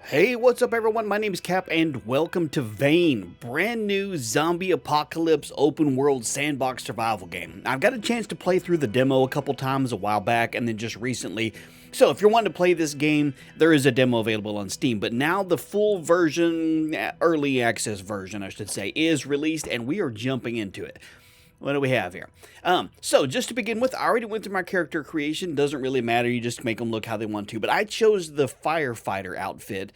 Hey, what's up everyone? My name is Cap and welcome to Vane, brand new zombie apocalypse open world sandbox survival game. I've got a chance to play through the demo a couple times a while back and then just recently. So if you're wanting to play this game, there is a demo available on Steam, but now the full version, early access version I should say, is released and we are jumping into it. What do we have here? So just to begin with, I already went through my character creation. Doesn't really matter. You just make them look how they want to. But I chose the firefighter outfit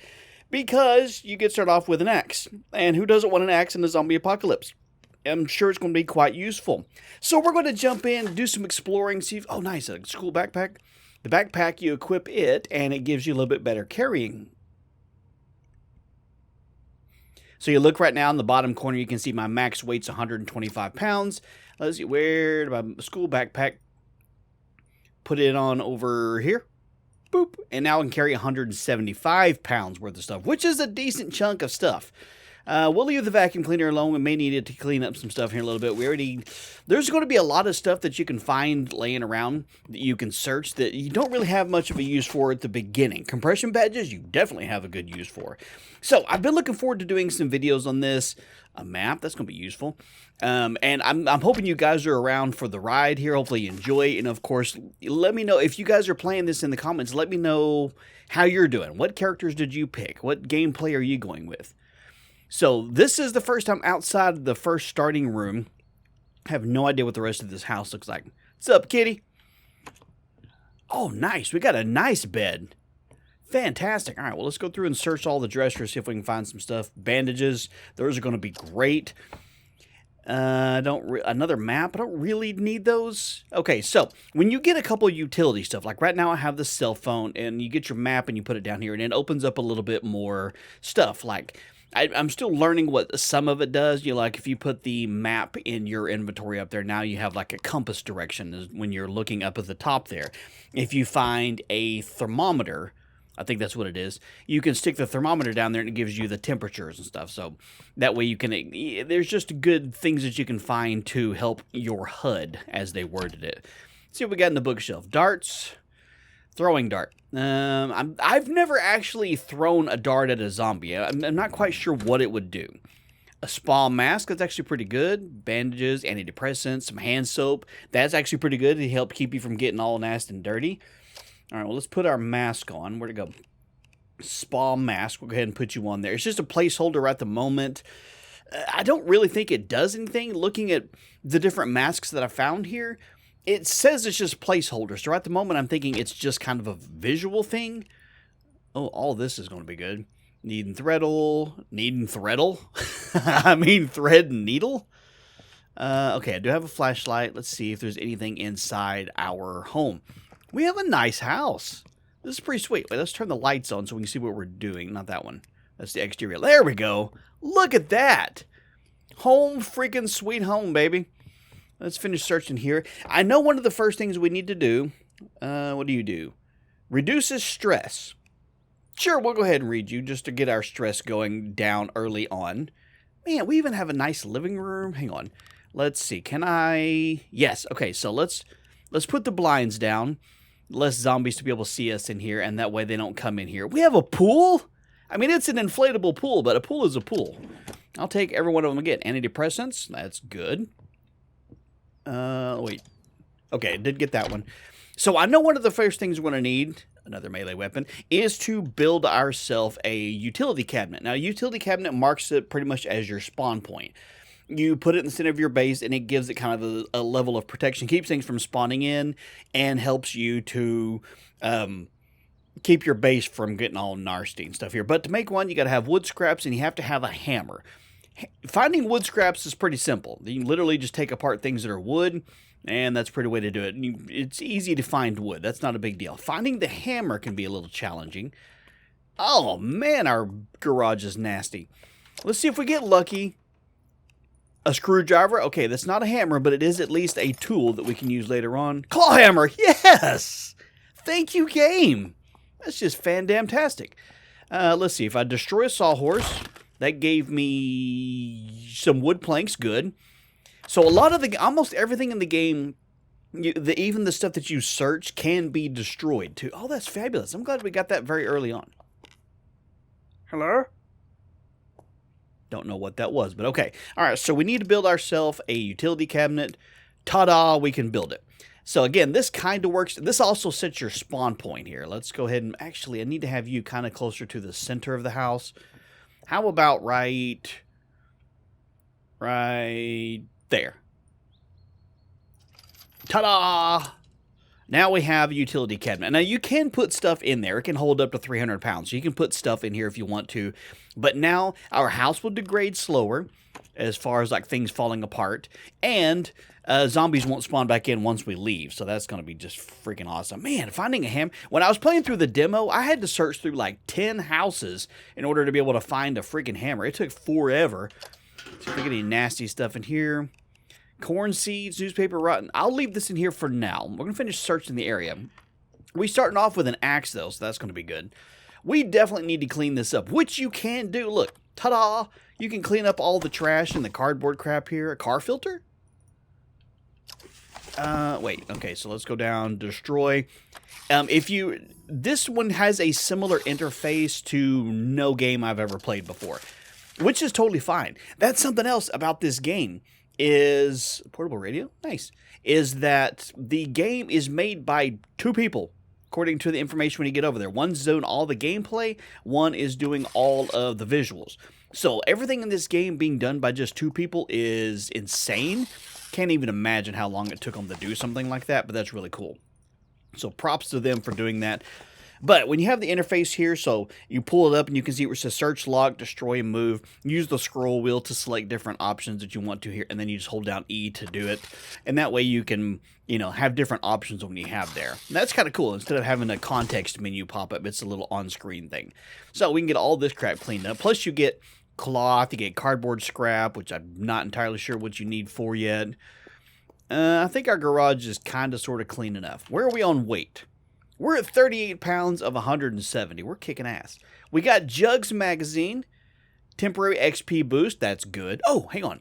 because you get started off with an axe. And who doesn't want an axe in a zombie apocalypse? I'm sure it's going to be quite useful. So we're going to jump in, do some exploring, see if... Oh, nice. A school backpack. The backpack, you equip it, and it gives you a little bit better carrying. So you look right now in the bottom corner, you can see my max weight's 125 pounds. Let's see, where did my school backpack? Put it on over here. Boop. And now I can carry 175 pounds worth of stuff, which is a decent chunk of stuff. We'll leave the vacuum cleaner alone. We may need it to clean up some stuff here a little bit. There's going to be a lot of stuff that you can find laying around that you can search that you don't really have much of a use for at the beginning. Compression badges, you definitely have a good use for. So I've been looking forward to doing some videos on this. A map, that's going to be useful. And I'm hoping you guys are around for the ride here. Hopefully you enjoy it. And of course, let me know if you guys are playing this in the comments. Let me know how you're doing. What characters did you pick? What gameplay are you going with? So this is the first time outside the first starting room. I have no idea what the rest of this house looks like. What's up, kitty? Oh, nice. We got a nice bed. Fantastic. All right, well, let's go through and search all the dressers, see if we can find some stuff. Bandages. Those are going to be great. Another map. I don't really need those. Okay, so when you get a couple utility stuff, like right now I have the cell phone, and you get your map and you put it down here, and it opens up a little bit more stuff, like... I'm still learning what some of it does. Like if you put the map in your inventory up there, now you have like a compass direction when you're looking up at the top there. If you find a thermometer, I think that's what it is, you can stick the thermometer down there and it gives you the temperatures and stuff. So that way you can, there's just good things that you can find to help your HUD as they worded it. Let's see what we got in the bookshelf. Darts. Throwing dart. I've never actually thrown a dart at a zombie. I'm not quite sure what it would do. A spa mask, that's actually pretty good. Bandages, antidepressants, some hand soap. That's actually pretty good to help keep you from getting all nasty and dirty. All right, well, let's put our mask on. Where'd it go? Spa mask. We'll go ahead and put you on there. It's just a placeholder at the moment. I don't really think it does anything. Looking at the different masks that I found here, it says it's just placeholders. So at the moment, I'm thinking it's just kind of a visual thing. Oh, all this is going to be good. Needing threadle. I mean, thread and needle. Okay, I do have a flashlight. Let's see if there's anything inside our home. We have a nice house. This is pretty sweet. Wait, let's turn the lights on so we can see what we're doing. Not that one. That's the exterior. There we go. Look at that. Home freaking sweet home, baby. Let's finish searching here. I know one of the first things we need to do. What do you do? Reduces stress. Sure, we'll go ahead and read you just to get our stress going down early on. Man, we even have a nice living room. Hang on. Let's see. Can I... Yes. Okay, so let's put the blinds down. Less zombies to be able to see us in here, and that way they don't come in here. We have a pool? I mean, it's an inflatable pool, but a pool is a pool. I'll take every one of them again. Antidepressants. That's good. Wait. Okay, I did get that one. So I know one of the first things we're going to need, another melee weapon, is to build ourselves a utility cabinet. Now, a utility cabinet marks it pretty much as your spawn point. You put it in the center of your base, and it gives it kind of a level of protection, keeps things from spawning in, and helps you to keep your base from getting all nasty and stuff here. But to make one, you got to have wood scraps, and you have to have a hammer. Finding wood scraps is pretty simple. You literally just take apart things that are wood, and that's a pretty way to do it. It's easy to find wood. That's not a big deal. Finding the hammer can be a little challenging. Oh, man, our garage is nasty. Let's see if we get lucky. A screwdriver. Okay, that's not a hammer, but it is at least a tool that we can use later on. Claw hammer. Yes! Thank you, game. That's just fan-damn-tastic. Let's see. If I destroy a sawhorse... That gave me some wood planks, good. So a lot of almost everything in the game, even the stuff that you search can be destroyed too. Oh, that's fabulous. I'm glad we got that very early on. Hello? Don't know what that was, but okay. All right, so we need to build ourselves a utility cabinet. Ta-da, we can build it. So again, this kind of works. This also sets your spawn point here. Let's go ahead and actually, I need to have you kind of closer to the center of the house. How about right there? Ta-da! Now we have a utility cabinet. Now, you can put stuff in there. It can hold up to 300 pounds. So you can put stuff in here if you want to. But now our house will degrade slower as far as like things falling apart. And zombies won't spawn back in once we leave. So that's going to be just freaking awesome. Man, finding a hammer. When I was playing through the demo, I had to search through like 10 houses in order to be able to find a freaking hammer. It took forever. See if we get any nasty stuff in here. Corn seeds, newspaper rotten. I'll leave this in here for now. We're going to finish searching the area. We're starting off with an axe, though, so that's going to be good. We definitely need to clean this up, which you can do. Look, ta-da! You can clean up all the trash and the cardboard crap here. A car filter? Wait. Okay, so let's go down. Destroy. This one has a similar interface to no game I've ever played before, which is totally fine. That's something else about this game. Is portable radio? Nice. Is that the game is made by 2 people, according to the information when you get over there. One's doing all the gameplay, one is doing all of the visuals. So everything in this game being done by just 2 people is insane. Can't even imagine how long it took them to do something like that, but that's really cool. So props to them for doing that. But when you have the interface here, so you pull it up and you can see where it says search, lock, destroy, and move. Use the scroll wheel to select different options that you want to here, and then you just hold down E to do it. And that way you can, have different options when you have there. And that's kind of cool. Instead of having a context menu pop up, it's a little on-screen thing. So we can get all this crap cleaned up. Plus you get cloth, you get cardboard scrap, which I'm not entirely sure what you need for yet. I think our garage is kind of sort of clean enough. Where are we on weight? We're at 38 pounds of 170. We're kicking ass. We got Jugs Magazine. Temporary XP boost. That's good. Oh, hang on.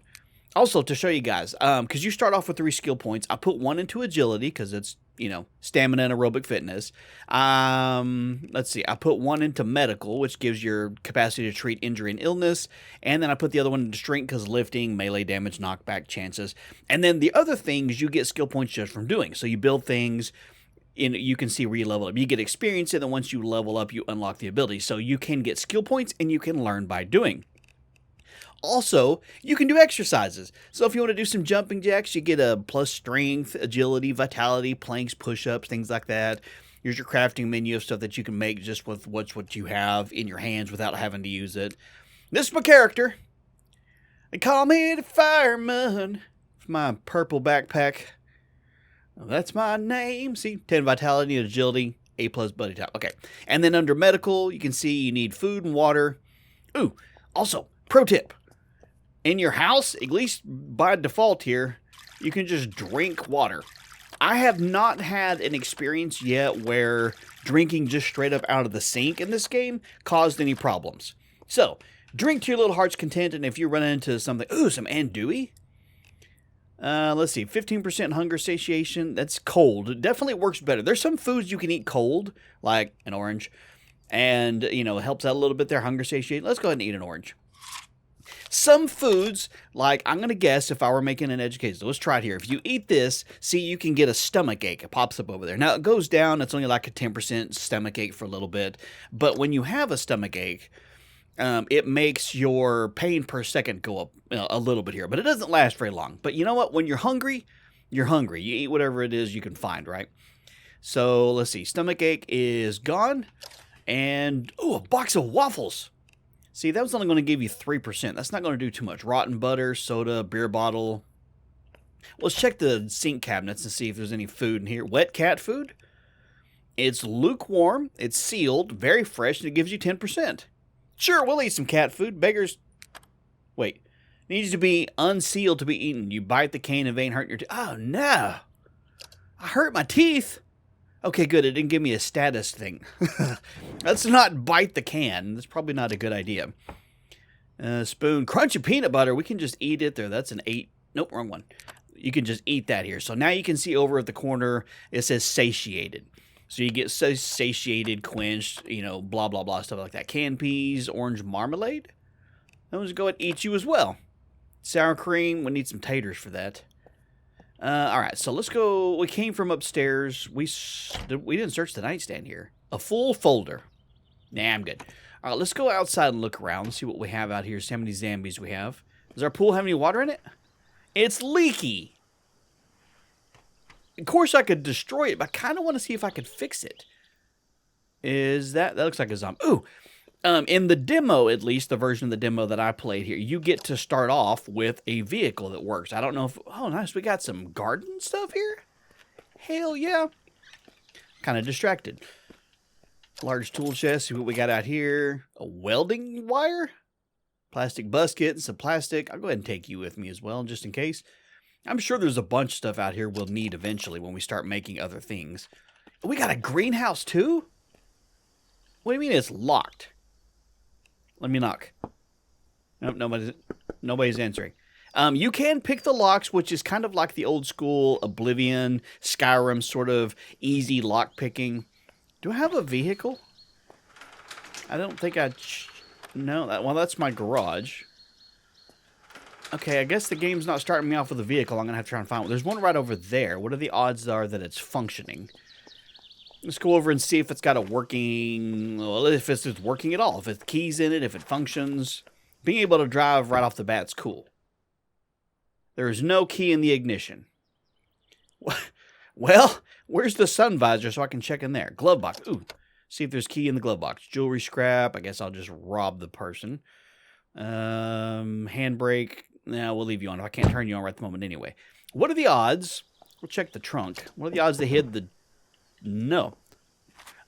Also, to show you guys, because you start off with 3 skill points, I put 1 into agility, because it's, stamina and aerobic fitness. Let's see. I put 1 into medical, which gives your capacity to treat injury and illness. And then I put the other one into strength, because lifting, melee damage, knockback chances. And then the other things you get skill points just from doing. So you build things. You can see where you level up. You get experience, and then once you level up, you unlock the ability. So you can get skill points, and you can learn by doing. Also, you can do exercises. So if you want to do some jumping jacks, you get a plus strength, agility, vitality, planks, push-ups, things like that. Here's your crafting menu of stuff that you can make just with what you have in your hands without having to use it. This is my character. They call me the fireman. It's my purple backpack. That's my name. See, 10 vitality and agility, A+ buddy type. Okay. And then under medical, you can see you need food and water. Ooh, also, pro tip. In your house, at least by default here, you can just drink water. I have not had an experience yet where drinking just straight up out of the sink in this game caused any problems. So, drink to your little heart's content, and if you run into something, ooh, some andouille. Let's see, 15% hunger satiation. That's cold. It definitely works better. There's some foods you can eat cold, like an orange, and, it helps out a little bit there, hunger satiation. Let's go ahead and eat an orange. Some foods, like, I'm going to guess if I were making an education, so let's try it here. If you eat this, see, you can get a stomach ache. It pops up over there. Now, it goes down. It's only like a 10% stomach ache for a little bit. But when you have a stomach ache, it makes your pain per second go up a little bit here, but it doesn't last very long. But you know what? When you're hungry, you're hungry. You eat whatever it is you can find, right? So let's see. Stomach ache is gone. And, oh, a box of waffles. See, that was only going to give you 3%. That's not going to do too much. Rotten butter, soda, beer bottle. Let's check the sink cabinets and see if there's any food in here. Wet cat food. It's lukewarm. It's sealed. Very fresh. And it gives you 10%. Sure, we'll eat some cat food. Beggars. Wait. Needs to be unsealed to be eaten. You bite the cane and it ain't hurting your teeth. Oh, no. I hurt my teeth. Okay, good. It didn't give me a status thing. Let's not bite the can. That's probably not a good idea. Spoon. Crunchy peanut butter. We can just eat it there. That's an 8. Nope, wrong one. You can just eat that here. So now you can see over at the corner, it says satiated. So you get so satiated, quenched, you know, blah, blah, blah, stuff like that. Canned peas, orange marmalade. Those go and eat you as well. Sour cream, we need some taters for that. All right, so let's go. We came from upstairs. We didn't search the nightstand here. A full folder. Nah, I'm good. All right, let's go outside and look around. See what we have out here. See how many zombies we have. Does our pool have any water in it? It's leaky. Of course, I could destroy it, but I kind of want to see if I could fix it. Is that looks like a zombie? Ooh, in the demo, at least the version of the demo that I played here, you get to start off with a vehicle that works. I don't know if. Oh, nice. We got some garden stuff here. Hell yeah. Kind of distracted. Large tool chest. See what we got out here. A welding wire. Plastic basket and some plastic. I'll go ahead and take you with me as well, just in case. I'm sure there's a bunch of stuff out here we'll need eventually when we start making other things. We got a greenhouse too? What do you mean it's locked? Let me knock. Nope, nobody's answering. You can pick the locks, which is kind of like the old school Oblivion, Skyrim sort of easy lock picking. Do I have a vehicle? I don't think I... No, well, that's my garage. Okay, I guess the game's not starting me off with a vehicle. I'm going to have to try and find one. There's one right over there. What are the odds that it's functioning? Let's go over and see if it's got a working... Well, if it's working at all. If it's keys in it, if it functions. Being able to drive right off the bat's cool. There is no key in the ignition. Well, where's the sun visor so I can check in there? Glove box. Ooh, see if there's key in the glove box. Jewelry scrap. I guess I'll just rob the person. Handbrake. Nah, we'll leave you on. I can't turn you on right at the moment anyway. What are the odds? We'll check the trunk. What are the odds they hid the... No.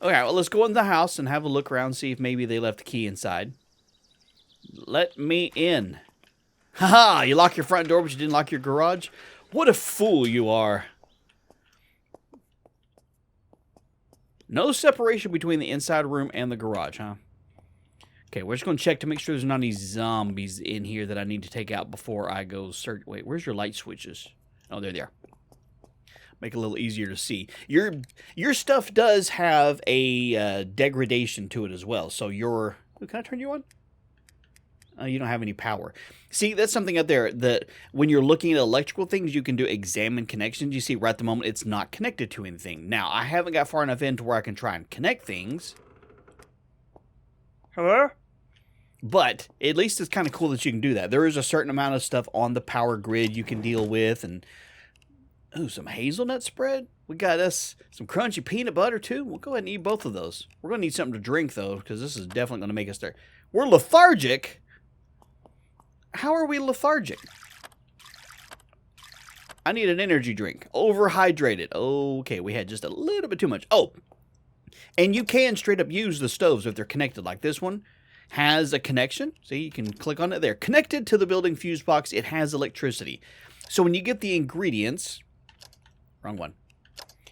Okay, well, let's go in the house and have a look around, see if maybe they left the key inside. Let me in. Haha, you lock your front door, but you didn't lock your garage? What a fool you are. No separation between the inside room and the garage, huh? Okay, we're just going to check to make sure there's not any zombies in here that I need to take out before I go search. Wait, where's your light switches? Oh, there they are. Make it a little easier to see. Your stuff does have a degradation to it as well. So your... Can I turn you on? You don't have any power. See, that's something out there that when you're looking at electrical things, you can do examine connections. You see right at the moment it's not connected to anything. Now, I haven't got far enough in to where I can try and connect things. Hello? But at least it's kind of cool that you can do that. There is a certain amount of stuff on the power grid you can deal with. And ooh, some hazelnut spread. We got us some crunchy peanut butter too. We'll go ahead and eat both of those. We're going to need something to drink though, because this is definitely going to make us there. We're lethargic. How are we lethargic? I need an energy drink. Overhydrated. Okay, we had just a little bit too much. Oh, and you can straight up use the stoves if they're connected like this one. Has a connection. See, you can click on it there. Connected to the building fuse box, it has electricity. So when you get the ingredients, wrong one.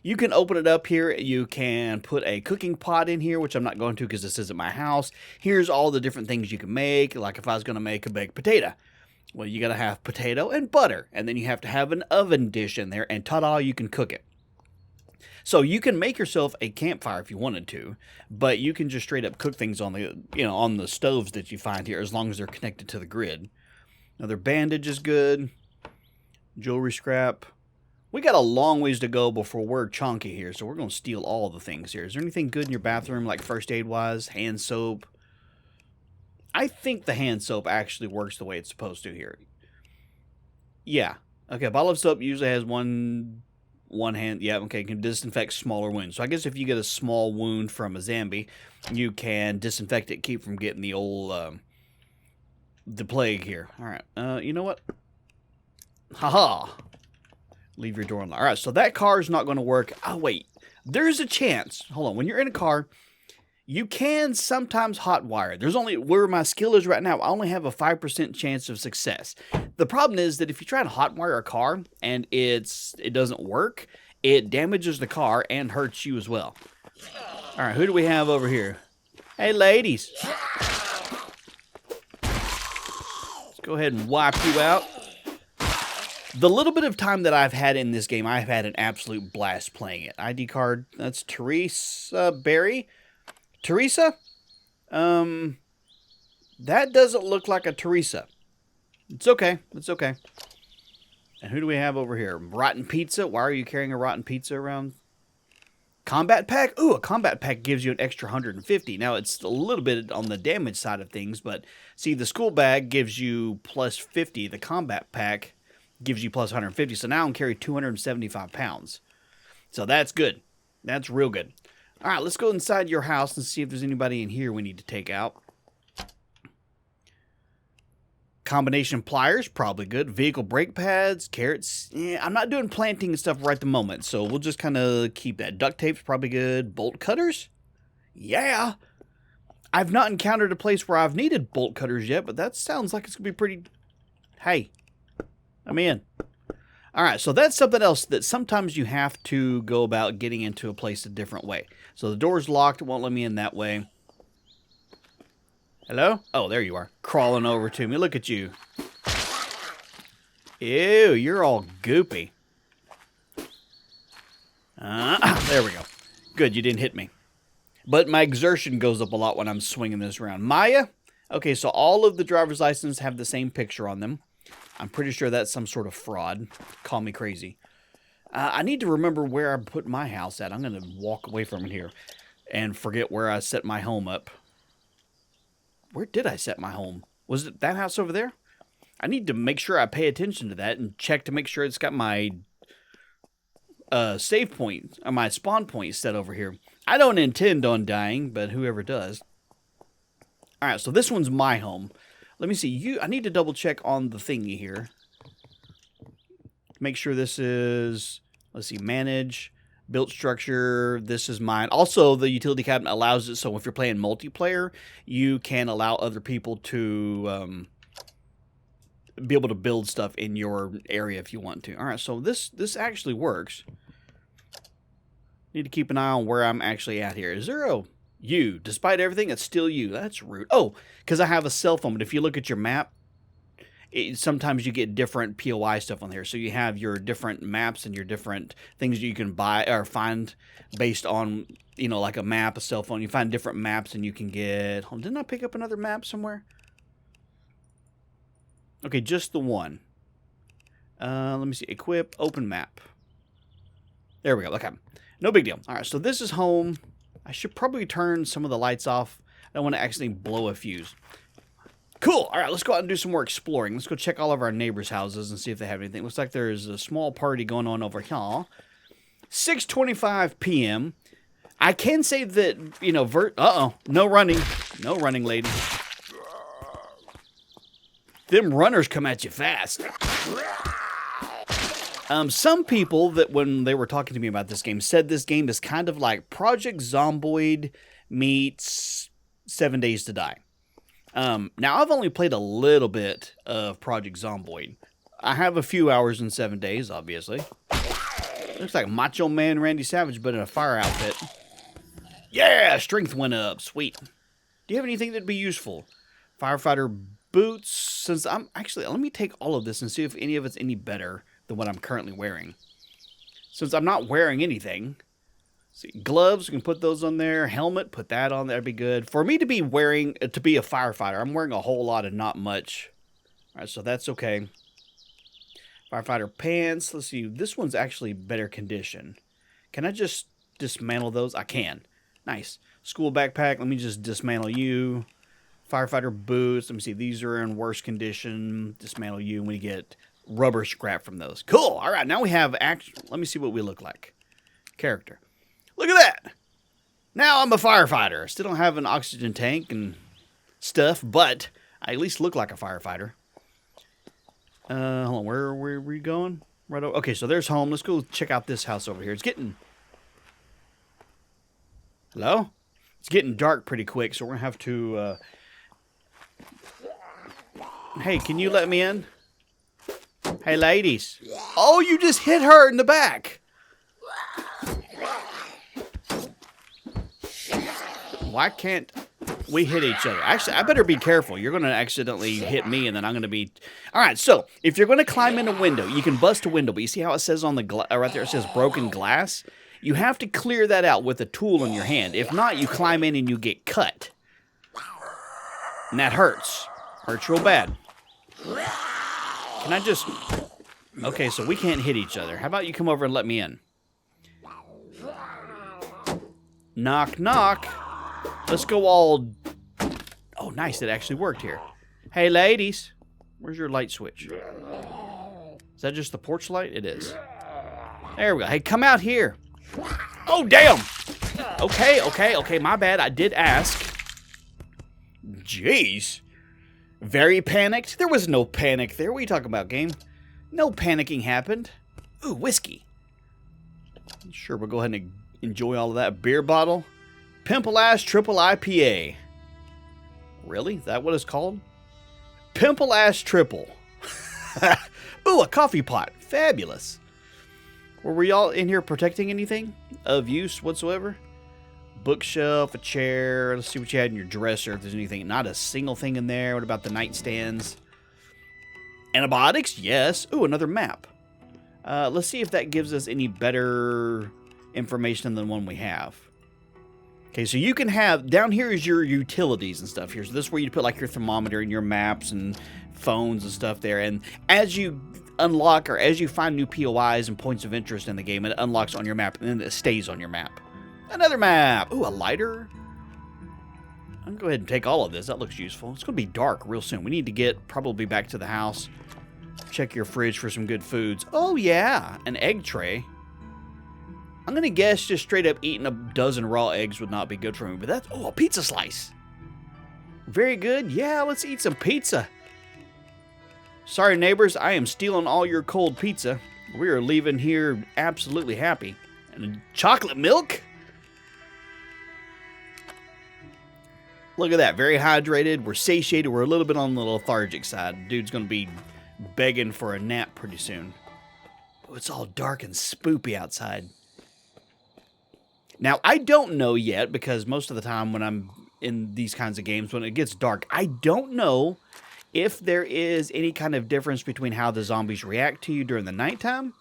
You can open it up here. You can put a cooking pot in here, which I'm not going to because this isn't my house. Here's all the different things you can make. Like if I was going to make a baked potato. Well, you got to have potato and butter. And then you have to have an oven dish in there. And ta-da, you can cook it. So you can make yourself a campfire if you wanted to, but you can just straight up cook things on the, on the stoves that you find here as long as they're connected to the grid. Another bandage is good. Jewelry scrap. We got a long ways to go before we're chonky here, so we're going to steal all the things here. Is there anything good in your bathroom, like first aid wise, hand soap? I think the hand soap actually works the way it's supposed to here. Yeah. Okay, a bottle of soap usually has one hand, yeah, okay, can disinfect smaller wounds. So I guess if you get a small wound from a zombie, you can disinfect it, keep from getting the old, the plague here. All right, you know what? Haha. Leave your door unlocked. All right, so that car is not going to work. Oh, wait. There's a chance. Hold on. When you're in a car, you can sometimes hotwire. There's only, where my skill is right now, I only have a 5% chance of success. The problem is that if you try to hotwire a car and it doesn't work, it damages the car and hurts you as well. All right, who do we have over here? Hey, ladies. Let's go ahead and wipe you out. The little bit of time that I've had in this game, I've had an absolute blast playing it. ID card, that's Teresa Berry. Teresa? That doesn't look like a Teresa. It's okay. It's okay. And who do we have over here? Rotten pizza. Why are you carrying a rotten pizza around? Combat pack. Ooh, a combat pack gives you an extra 150. Now, it's a little bit on the damage side of things, but see, the school bag gives you plus 50. The combat pack gives you plus 150. So now I'm carrying 275 pounds. So that's good. That's real good. All right, let's go inside your house and see if there's anybody in here we need to take out. Combination pliers, probably good. Vehicle brake pads, carrots. Yeah, I'm not doing planting and stuff right at the moment, so we'll just kind of keep that. Duct tape's probably good. Bolt cutters? Yeah. I've not encountered a place where I've needed bolt cutters yet, but that sounds like it's going to be pretty... Hey, I'm in. All right, so that's something else that sometimes you have to go about getting into a place a different way. So the door's locked. It won't let me in that way. Hello? Oh, there you are. Crawling over to me. Look at you. Ew, you're all goopy. There we go. Good, you didn't hit me. But my exertion goes up a lot when I'm swinging this around. Maya? Okay, so all of the driver's licenses have the same picture on them. I'm pretty sure that's some sort of fraud. Call me crazy. I need to remember where I put my house at. I'm going to walk away from it here and forget where I set my home up. Where did I set my home? Was it that house over there? I need to make sure I pay attention to that and check to make sure it's got my save point, or my spawn point set over here. I don't intend on dying, but whoever does. All right, so this one's my home. Let me see. I need to double check on the thingy here. Make sure this is, let's see, manage. Built structure, this is mine. Also, the utility cabinet allows it, so if you're playing multiplayer, you can allow other people to be able to build stuff in your area if you want to. All right, so this actually works. Need to keep an eye on where I'm actually at here. Is there a you? Despite everything, it's still you. That's rude. Oh, because I have a cell phone, but if you look at your map, sometimes you get different POI stuff on here. So you have your different maps and your different things you can buy or find based on, you know, like a map, a cell phone. You find different maps and you can get... Oh, didn't I pick up another map somewhere? Okay, just the one. Let me see. Equip, open map. There we go. Okay. No big deal. All right, so this is home. I should probably turn some of the lights off. I don't want to accidentally blow a fuse. Cool. All right, let's go out and do some more exploring. Let's go check all of our neighbors' houses and see if they have anything. Looks like there's a small party going on over here. 6:25 p.m. I can say that, you know, no running. No running, lady. Them runners come at you fast. Some people that when they were talking to me about this game said this game is kind of like Project Zomboid meets 7 Days to Die. Now, I've only played a little bit of Project Zomboid. I have a few hours in 7 days, obviously. Looks like Macho Man Randy Savage, but in a fire outfit. Yeah, strength went up. Sweet. Do you have anything that'd be useful? Firefighter boots. Since I'm actually, let me take all of this and see if any of it's any better than what I'm currently wearing. Since I'm not wearing anything. See, gloves, we can put those on there. Helmet, put that on there. That'd be good. For me to be wearing, to be a firefighter, I'm wearing a whole lot of not much. All right, so that's okay. Firefighter pants. Let's see. This one's actually better condition. Can I just dismantle those? I can. Nice. School backpack. Let me just dismantle you. Firefighter boots. Let me see. These are in worse condition. Dismantle you, and we get rubber scrap from those. Cool. All right, now we have let me see what we look like. Character. Look at that. Now I'm a firefighter. I still don't have an oxygen tank and stuff, but I at least look like a firefighter. Hold on. Where are we going? Right over. Okay, so there's home. Let's go check out this house over here. It's getting... Hello? It's getting dark pretty quick, so we're going to have to... Hey, can you let me in? Hey, ladies. Oh, you just hit her in the back. Why can't... We hit each other. Actually, I better be careful. You're going to accidentally hit me, and then I'm going to be... All right, so if you're going to climb in a window, you can bust a window, but you see how it says on the right there, it says broken glass? You have to clear that out with a tool in your hand. If not, you climb in and you get cut. And that hurts. Hurts real bad. Can I just... Okay, so we can't hit each other. How about you come over and let me in? Knock, knock. Let's go all... Oh, nice. It actually worked here. Hey, ladies. Where's your light switch? Is that just the porch light? It is. There we go. Hey, come out here. Oh, damn. Okay. My bad. I did ask. Jeez. Very panicked? There was no panic there. What are you talking about, game? No panicking happened. Ooh, whiskey. Sure, we'll go ahead and enjoy all of that. Beer bottle. Pimple Ash Triple IPA. Really? Is that what it's called? Pimple Ash Triple. Ooh, a coffee pot. Fabulous. Were we all in here protecting anything of use whatsoever? Bookshelf, a chair. Let's see what you had in your dresser. If there's anything. Not a single thing in there. What about the nightstands? Antibiotics? Yes. Ooh, another map. Let's see if that gives us any better information than the one we have. Okay, so you can have... Down here is your utilities and stuff here. So this is where you put like your thermometer and your maps and phones and stuff there. And as you unlock or as you find new POIs and points of interest in the game, it unlocks on your map and then it stays on your map. Another map. Ooh, a lighter. I'm going to go ahead and take all of this. That looks useful. It's going to be dark real soon. We need to get probably back to the house. Check your fridge for some good foods. Oh, yeah. An egg tray. I'm going to guess just straight up eating a dozen raw eggs would not be good for me. But that's... Oh, a pizza slice. Very good. Yeah, let's eat some pizza. Sorry, neighbors. I am stealing all your cold pizza. We are leaving here absolutely happy. And chocolate milk? Look at that. Very hydrated. We're satiated. We're a little bit on the lethargic side. Dude's going to be begging for a nap pretty soon. Oh, it's all dark and spoopy outside. Now, I don't know yet, because most of the time when I'm in these kinds of games, when it gets dark, I don't know if there is any kind of difference between how the zombies react to you during the nighttime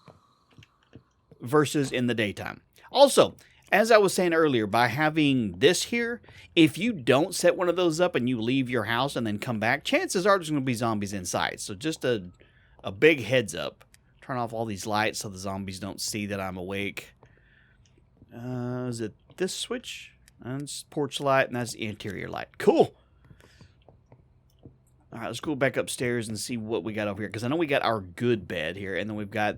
versus in the daytime. Also, as I was saying earlier, by having this here, if you don't set one of those up and you leave your house and then come back, chances are there's going to be zombies inside. So just a big heads up. Turn off all these lights so the zombies don't see that I'm awake. Is it this switch? That's porch light, and that's the interior light. Cool. All right, let's go back upstairs and see what we got over here. Because I know we got our good bed here, and then we've got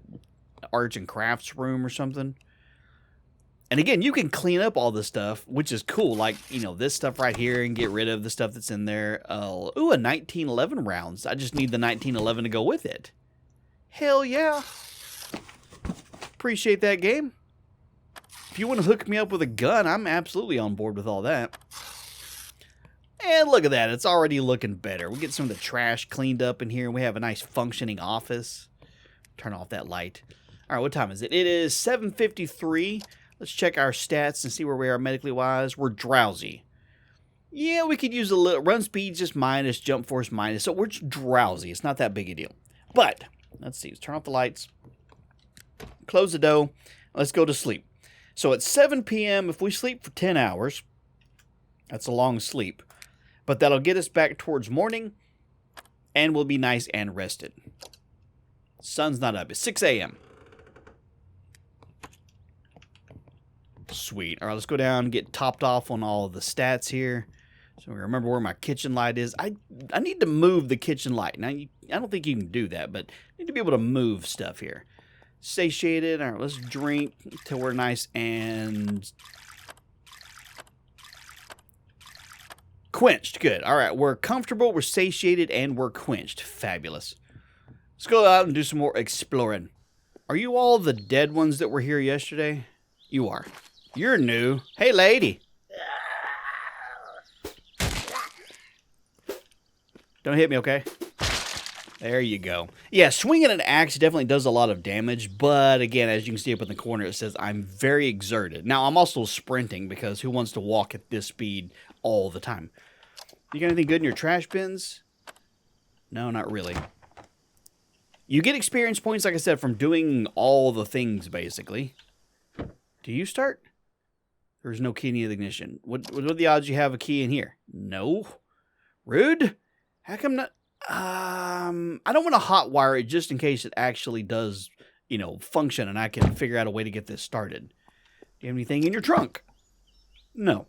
arts and crafts room or something. And again, you can clean up all this stuff, which is cool. Like, you know, this stuff right here and get rid of the stuff that's in there. Ooh, a 1911 rounds. I just need the 1911 to go with it. Hell yeah. Appreciate that game. If you want to hook me up with a gun, I'm absolutely on board with all that. And look at that. It's already looking better. We get some of the trash cleaned up in here, and we have a nice functioning office. Turn off that light. All right, what time is it? It is 7:53. Let's check our stats and see where we are medically wise. We're drowsy. Yeah, we could use a little run speed just minus, jump force minus. So we're just drowsy. It's not that big a deal. But let's see. Let's turn off the lights. Close the door. Let's go to sleep. So at 7 p.m., if we sleep for 10 hours, that's a long sleep. But that'll get us back towards morning, and we'll be nice and rested. Sun's not up. It's 6 a.m. Sweet. All right, let's go down and get topped off on all of the stats here. So remember where my kitchen light is. I need to move the kitchen light. Now, I don't think you can do that, but I need to be able to move stuff here. Satiated. All right, let's drink till we're nice and quenched. Good. All right, we're comfortable, we're satiated, and we're quenched. Fabulous. Let's go out and do some more exploring. Are you all the dead ones that were here yesterday? You are. You're new. Hey, lady. Don't hit me, okay? There you go. Yeah, swinging an axe definitely does a lot of damage, but again, as you can see up in the corner, it says I'm very exerted. Now, I'm also sprinting because who wants to walk at this speed all the time? You got anything good in your trash bins? No, not really. You get experience points, like I said, from doing all the things, basically. Do you start? There's no key in the ignition. What are the odds you have a key in here? No. Rude? How come not? I don't want to hotwire it just in case it actually does, function and I can figure out a way to get this started. Do you have anything in your trunk? No.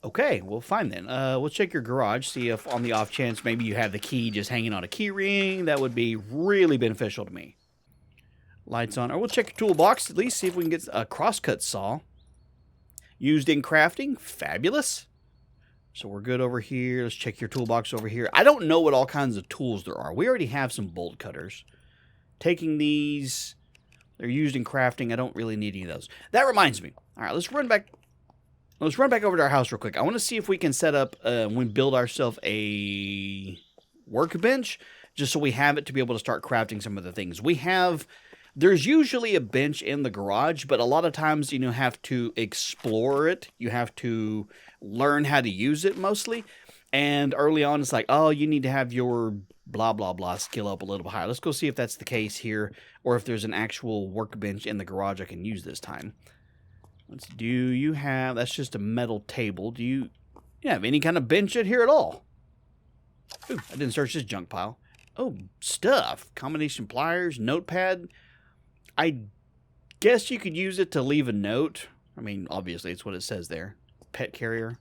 Okay, well, fine then. We'll check your garage, see if on the off chance maybe you have the key just hanging on a key ring. That would be really beneficial to me. Lights on. Or we'll check your toolbox, at least see if we can get a crosscut saw. Used in crafting. Fabulous. So we're good over here. Let's check your toolbox over here. I don't know what all kinds of tools there are. We already have some bolt cutters. Taking these, they're used in crafting. I don't really need any of those. That reminds me. All right, let's run back over to our house real quick. I want to see if we can set up, build ourselves a workbench, just so we have it to be able to start crafting some of the things. There's usually a bench in the garage, but a lot of times you have to explore it. You have to learn how to use it mostly. And early on, it's like, oh, you need to have your blah, blah, blah skill up a little bit higher. Let's go see if that's the case here, or if there's an actual workbench in the garage I can use this time. Do you have, that's just a metal table. Do you have any kind of bench in here at all? Ooh, I didn't search this junk pile. Oh, stuff. Combination pliers, notepad. I guess you could use it to leave a note. I mean, obviously, it's what it says there. Pet carrier.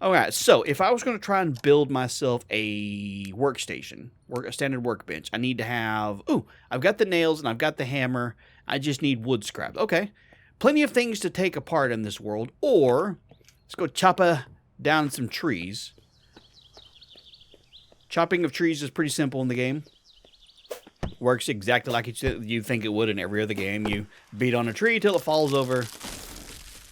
Alright, so if I was going to try and build myself a workstation, a standard workbench, I need to have, I've got the nails and I've got the hammer. I just need wood scraps. Okay. Plenty of things to take apart in this world, or let's go chop down some trees. Chopping of trees is pretty simple in the game. Works exactly like you think it would in every other game. You beat on a tree till it falls over.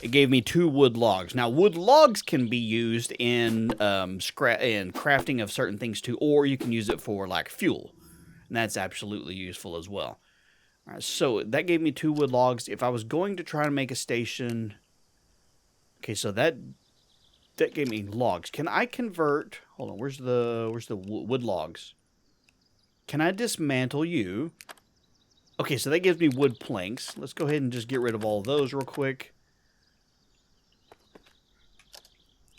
It gave me 2 wood logs. Now, wood logs can be used in crafting of certain things too, or you can use it for like fuel, and that's absolutely useful as well. All right, so that gave me 2 wood logs. If I was going to try to make a station, okay, so that gave me logs. Can I convert? Hold on, where's the wood logs? Can I dismantle you? Okay, so that gives me wood planks. Let's go ahead and just get rid of all of those real quick.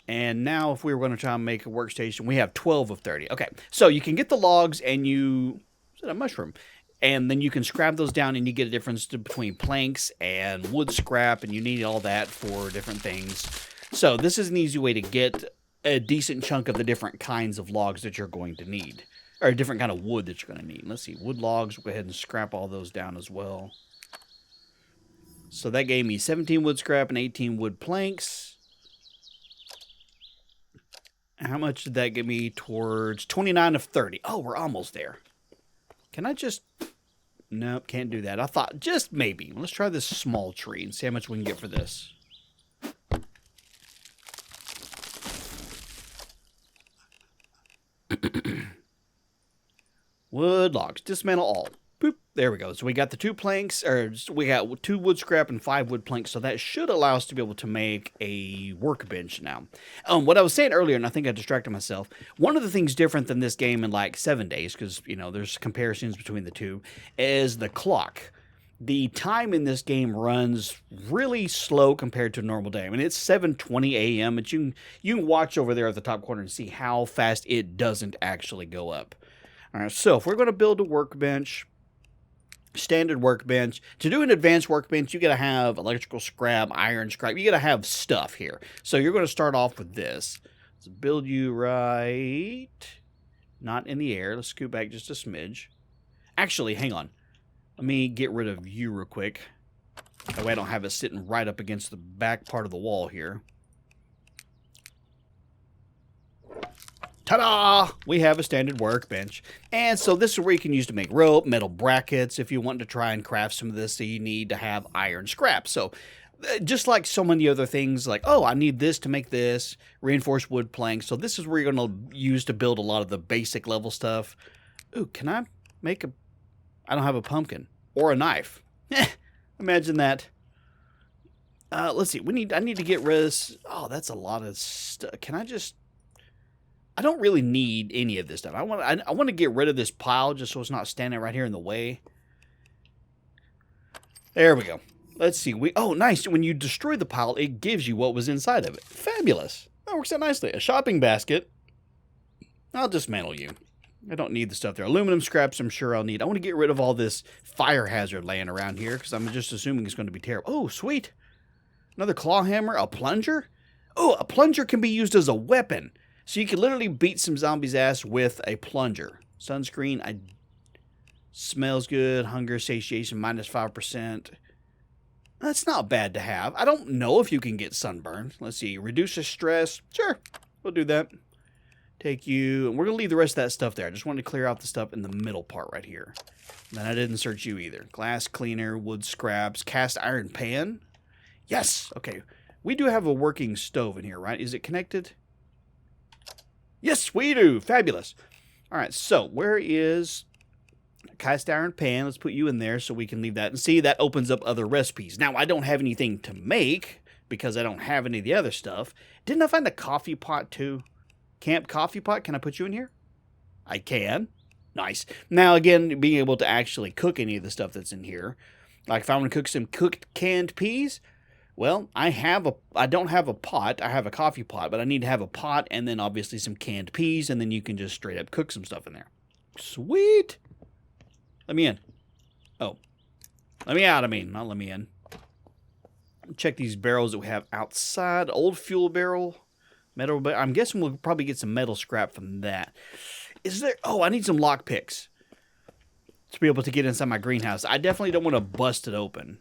And now if we were going to try and make a workstation, we have 12 of 30. Okay, so you can get the logs and is that a mushroom? And then you can scrap those down and you get a difference between planks and wood scrap, and you need all that for different things. So this is an easy way to get a decent chunk of the different kinds of logs that you're going to need. Or a different kind of wood that you're going to need. Let's see, wood logs, we'll go ahead and scrap all those down as well. So that gave me 17 wood scrap and 18 wood planks. How much did that give me towards 29 of 30? Oh, we're almost there. Can I just... Nope, can't do that. I thought just maybe. Let's try this small tree and see how much we can get for this. Wood logs. Dismantle all. Boop. There we go. So we got the 2 planks, or we got 2 wood scrap and 5 wood planks. So that should allow us to be able to make a workbench now. What I was saying earlier, and I think I distracted myself, one of the things different than this game in like 7 days, because, there's comparisons between the two, is the clock. The time in this game runs really slow compared to a normal day. I mean, it's 7:20 a.m., but you can watch over there at the top corner and see how fast it doesn't actually go up. All right, so if we're going to build a workbench, standard workbench, to do an advanced workbench, you got to have electrical scrap, iron scrap. You got to have stuff here. So you're going to start off with this. Let's build you right, not in the air. Let's scoot back just a smidge. Actually, hang on. Let me get rid of you real quick. That way I don't have it sitting right up against the back part of the wall here. Ta-da! We have a standard workbench. And so this is where you can use to make rope, metal brackets, if you want to try and craft some of this, so you need to have iron scrap. So just like so many other things, like, oh, I need this to make this, reinforced wood planks. So this is where you're going to use to build a lot of the basic level stuff. Ooh, can I make a... I don't have a pumpkin. Or a knife. Imagine that. Let's see. I need to get rid of this. Oh, that's a lot of stuff. Can I just... I don't really need any of this stuff. I want to get rid of this pile just so it's not standing right here in the way. There we go. Let's see. Oh, nice. When you destroy the pile, it gives you what was inside of it. Fabulous. That works out nicely. A shopping basket. I'll dismantle you. I don't need the stuff there. Aluminum scraps I'm sure I'll need. I want to get rid of all this fire hazard laying around here because I'm just assuming it's going to be terrible. Oh, sweet. Another claw hammer. A plunger. Oh, a plunger can be used as a weapon. So you can literally beat some zombies' ass with a plunger. Sunscreen. Smells good. Hunger, satiation, -5%. That's not bad to have. I don't know if you can get sunburn. Let's see. Reduces stress. Sure. We'll do that. Take you. And we're going to leave the rest of that stuff there. I just wanted to clear out the stuff in the middle part right here. And then I didn't search you either. Glass cleaner, wood scraps, cast iron pan. Yes. Okay. We do have a working stove in here, right? Is it connected? Yes, we do. Fabulous. All right. So where is... cast iron pan. Let's put you in there so we can leave that. And see, that opens up other recipes. Now, I don't have anything to make because I don't have any of the other stuff. Didn't I find a coffee pot too? Camp coffee pot. Can I put you in here? I can. Nice. Now, again, being able to actually cook any of the stuff that's in here. Like if I want to cook some cooked canned peas, well, I don't have a pot. I have a coffee pot, but I need to have a pot and then obviously some canned peas, and then you can just straight up cook some stuff in there. Sweet. Let me in. Oh. Let me out, not let me in. Check these barrels that we have outside. Old fuel barrel. Metal barrel. I'm guessing we'll probably get some metal scrap from that. Is there... oh, I need some lock picks to be able to get inside my greenhouse. I definitely don't want to bust it open.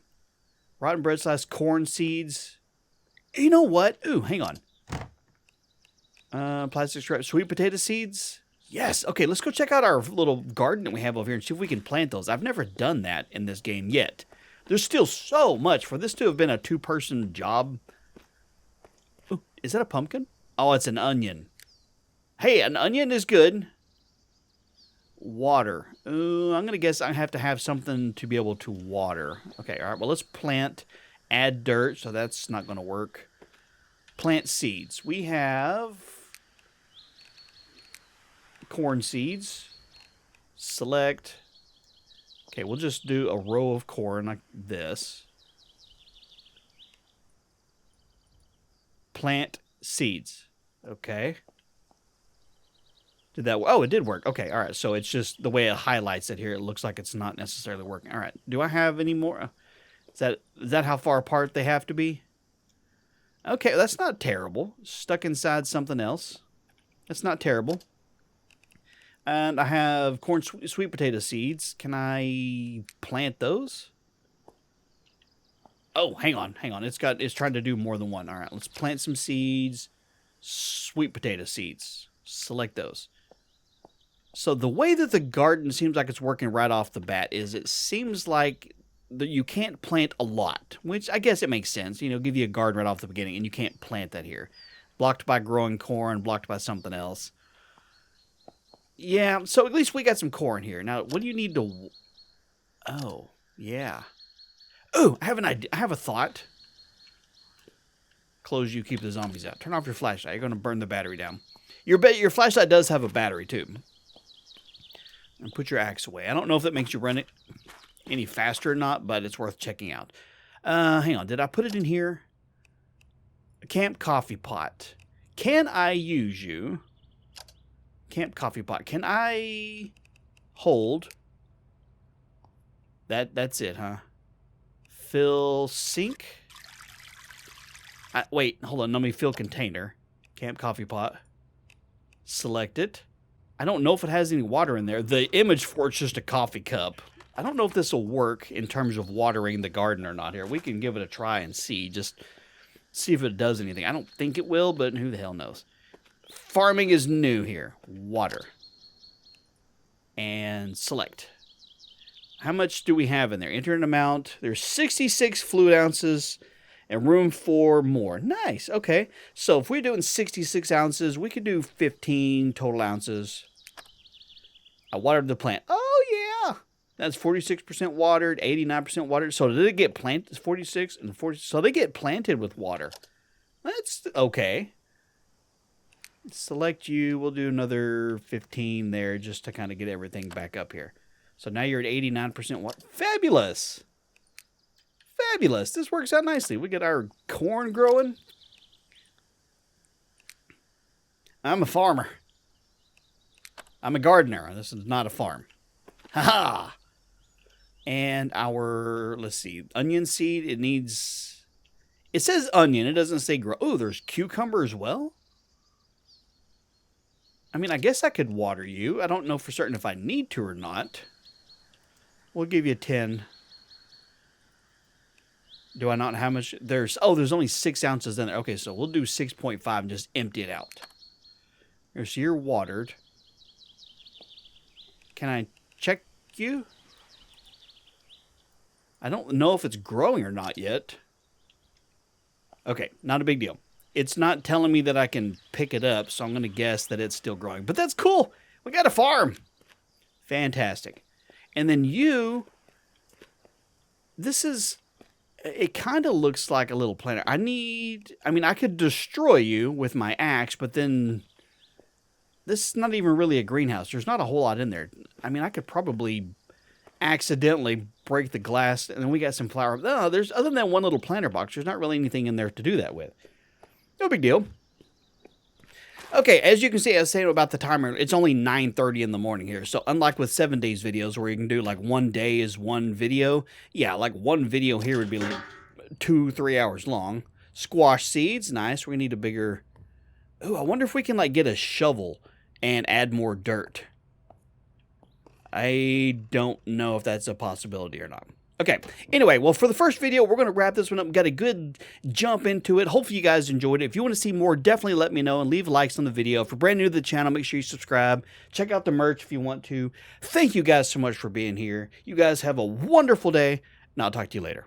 Rotten bread slice, corn seeds. You know what? Ooh, hang on. Plastic scrap, sweet potato seeds. Yes. Okay, let's go check out our little garden that we have over here and see if we can plant those. I've never done that in this game yet. There's still so much for this to have been a two-person job. Ooh, is that a pumpkin? Oh, it's an onion. Hey, an onion is good. Water. Ooh, I'm going to guess I have to have something to be able to water. Okay, all right. Well, let's plant. Add dirt, so that's not going to work. Plant seeds. We have... corn seeds. Select. Okay, we'll just do a row of corn like this. Plant seeds. Okay. Did that? Oh, it did work. Okay, all right. So it's just the way it highlights it here. It looks like it's not necessarily working. All right. Do I have any more? Is that how far apart they have to be? Okay, that's not terrible. Stuck inside something else. That's not terrible. And I have corn sweet potato seeds. Can I plant those? Oh, hang on. It's trying to do more than one. All right, let's plant some seeds. Sweet potato seeds. Select those. So the way that the garden seems like it's working right off the bat is it seems like that you can't plant a lot, which I guess it makes sense. You know, give you a garden right off the beginning, and you can't plant that here. Blocked by growing corn, blocked by something else. Yeah, so at least we got some corn here. Now, what do you need to... oh, yeah. Oh, I have an idea. I have a thought. Close you, keep the zombies out. Turn off your flashlight. You're going to burn the battery down. Your flashlight does have a battery, too. And put your axe away. I don't know if that makes you run it any faster or not, but it's worth checking out. Hang on. Did I put it in here? A camp coffee pot. Can I use you... camp coffee pot. Can I hold? That's it, huh? Fill sink. Wait, hold on. Let me fill container. Camp coffee pot. Select it. I don't know if it has any water in there. The image for it's just a coffee cup. I don't know if this will work in terms of watering the garden or not here. We can give it a try and see. Just see if it does anything. I don't think it will, but who the hell knows. Farming is new here. Water. And select. How much do we have in there? Enter an amount. There's 66 fluid ounces and room for more. Nice. Okay. So if we're doing 66 ounces, we could do 15 total ounces. I watered the plant. Oh, yeah. That's 46% watered, 89% watered. So did it get planted? It's 46 and 40. So they get planted with water. That's okay. select you. We'll do another 15 there just to kind of get everything back up here. So now you're at 89%. What? Fabulous. Fabulous. This works out nicely. We get our corn growing. I'm a farmer. I'm a gardener. This is not a farm. Ha-ha. And our, let's see, onion seed, it needs, it says onion. It doesn't say grow. Oh, there's cucumber as well? I mean, I guess I could water you. I don't know for certain if I need to or not. We'll give you 10. Do I not know how much? There's only 6 ounces in there. Okay, so we'll do 6.5 and just empty it out. Here's you're watered. Can I check you? I don't know if it's growing or not yet. Okay, not a big deal. It's not telling me that I can pick it up, so I'm going to guess that it's still growing. But that's cool. We got a farm. Fantastic. And then you, this is, it kind of looks like a little planter. I mean, I could destroy you with my axe, but then this is not even really a greenhouse. There's not a whole lot in there. I mean, I could probably accidentally break the glass, and then we got some flour. No, there's, other than that one little planter box, there's not really anything in there to do that with. No big deal. Okay, as you can see, I was saying about the timer, it's only 9:30 in the morning here. So unlike with 7 days videos where you can do like one day is one video, yeah, like one video here would be like 2-3 hours long. Squash seeds, nice. We need a bigger, ooh, I wonder if we can like get a shovel and add more dirt. I don't know if that's a possibility or not. Okay, anyway, well, for the first video, we're going to wrap this one up. Got a good jump into it. Hopefully you guys enjoyed it. If you want to see more, definitely let me know and leave likes on the video. If you're brand new to the channel, make sure you subscribe. Check out the merch if you want to. Thank you guys so much for being here. You guys have a wonderful day, and I'll talk to you later.